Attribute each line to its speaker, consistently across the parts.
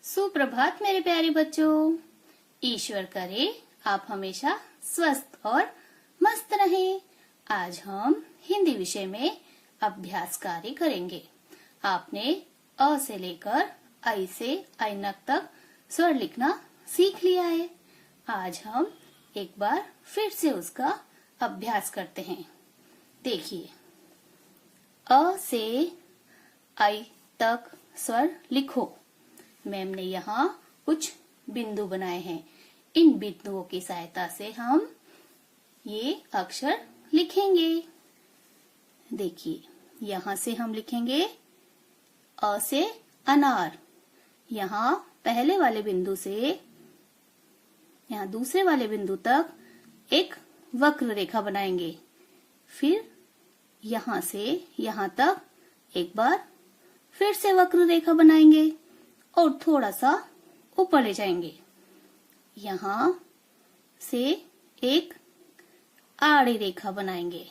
Speaker 1: सुप्रभात मेरे प्यारे बच्चों। ईश्वर करे आप हमेशा स्वस्थ और मस्त रहें। आज हम हिंदी विषय में अभ्यास कार्य करेंगे। आपने अ से लेकर आई से ऐनक तक स्वर लिखना सीख लिया है। आज हम एक बार फिर से उसका अभ्यास करते हैं। देखिए, अ से आई तक स्वर लिखो। मैम ने यहाँ कुछ बिंदु बनाए हैं। इन बिंदुओं की सहायता से हम ये अक्षर लिखेंगे। देखिए, यहाँ से हम लिखेंगे अ से अनार। यहाँ पहले वाले बिंदु से यहाँ दूसरे वाले बिंदु तक एक वक्र रेखा बनाएंगे। फिर यहाँ से यहाँ तक एक बार फिर से वक्र रेखा बनाएंगे और थोड़ा सा ऊपर ले जाएंगे। यहाँ से एक आड़ी रेखा बनाएंगे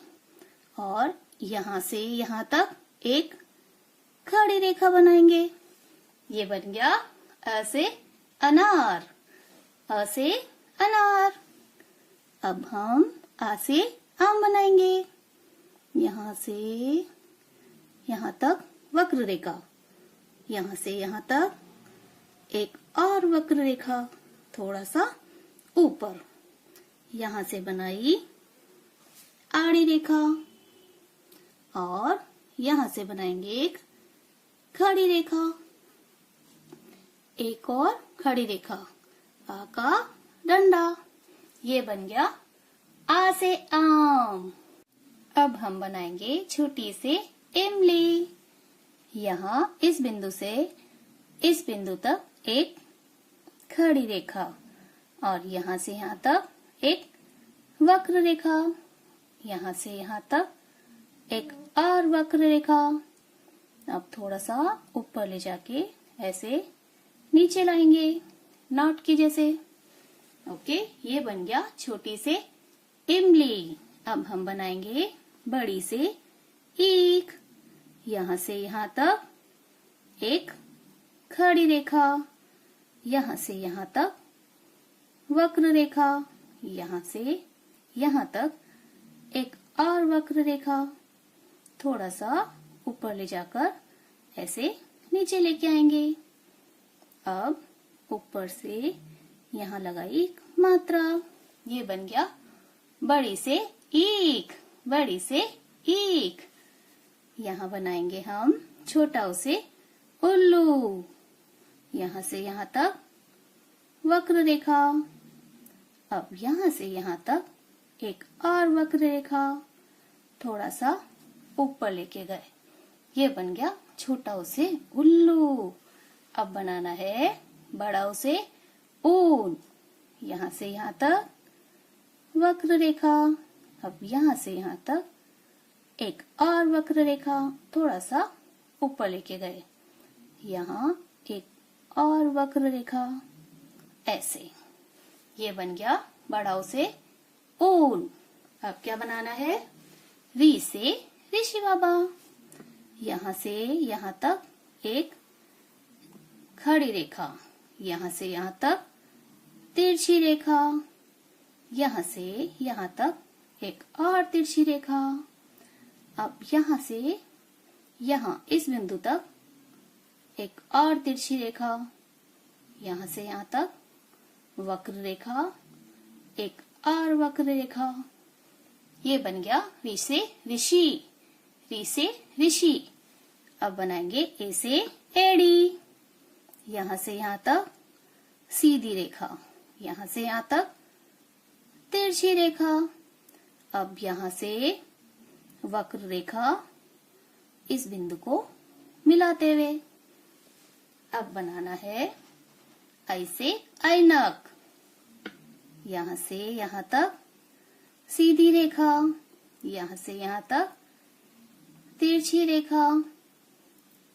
Speaker 1: और यहाँ से यहाँ तक एक खड़ी रेखा बनाएंगे। ये बन गया अ से अनार। अ से अनार। अब हम आ से आम बनाएंगे। यहाँ से यहाँ तक वक्र रेखा, यहाँ से यहाँ तक एक और वक्र रेखा, थोड़ा सा ऊपर। यहाँ से बनाई आड़ी रेखा और यहाँ से बनाएंगे एक खड़ी रेखा, एक और खड़ी रेखा, आ का डंडा। ये बन गया आ से आम। अब हम बनाएंगे छोटी से इमली। यहाँ इस बिंदु से इस बिंदु तक एक खड़ी रेखा और यहाँ से यहाँ तक एक वक्र रेखा, यहाँ से यहाँ तक एक और वक्र रेखा। अब थोड़ा सा ऊपर ले जाके ऐसे नीचे लाएंगे, नॉट की जैसे। ओके, ये बन गया छोटी से इमली। अब हम बनाएंगे बड़ी से ईख। यहाँ से यहाँ तक एक खड़ी रेखा, यहाँ से यहाँ तक वक्र रेखा, यहाँ से यहाँ तक एक और वक्र रेखा, थोड़ा सा ऊपर ले जाकर ऐसे नीचे लेके आएंगे। अब ऊपर से यहाँ लगाई एक मात्रा। ये बन गया बड़ी से ईख। बड़ी से ईख। यहाँ बनाएंगे हम छोटा उसे उल्लू। यहाँ से यहाँ तक वक्र रेखा। अब यहाँ से यहाँ तक एक और वक्र रेखा, थोड़ा सा ऊपर लेके गए। ये बन गया छोटा उसे उल्लू। अब बनाना है बड़ा उसे ऊन। यहाँ से यहाँ तक वक्र रेखा। अब यहाँ से यहाँ तक एक और वक्र रेखा, थोड़ा सा ऊपर लेके गए। यहाँ एक और वक्र रेखा, ऐसे। ये बन गया बड़ा उसे ऊन। अब क्या बनाना है? री से ऋषि बाबा। यहाँ से यहाँ तक एक खड़ी रेखा, यहाँ से यहाँ तक तिरछी रेखा, यहाँ से यहाँ तक एक और तिरछी रेखा। अब यहाँ से यहाँ इस बिंदु तक एक और तिरछी रेखा, यहाँ से यहाँ तक वक्र रेखा, एक और वक्र रेखा। ये बन गया री से ऋषि। री से ऋषि। अब बनाएंगे ए से एड़ी। यहाँ से यहाँ तक सीधी रेखा, यहाँ से यहाँ तक तिरछी रेखा। अब यहाँ से वक्र रेखा इस बिंदु को मिलाते हुए। अब बनाना है ऐसे ऐनक। यहाँ से यहाँ तक सीधी रेखा, यहाँ से यहाँ तक तिरछी रेखा,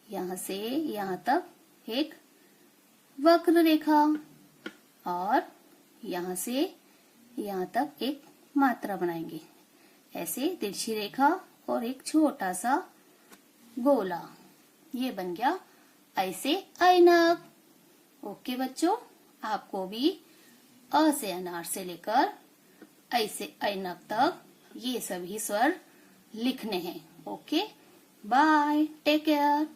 Speaker 1: यहाँ से यहाँ तक एक वक्र रेखा और यहाँ से यहाँ तक एक मात्रा बनाएंगे। ऐसे तिरछी रेखा और एक छोटा सा गोला। ये बन गया ऐसे ऐनक। ओके बच्चों, आपको भी अ से अनार से लेकर ऐ से ऐनक तक ये सभी स्वर लिखने हैं। Okay, bye, take care.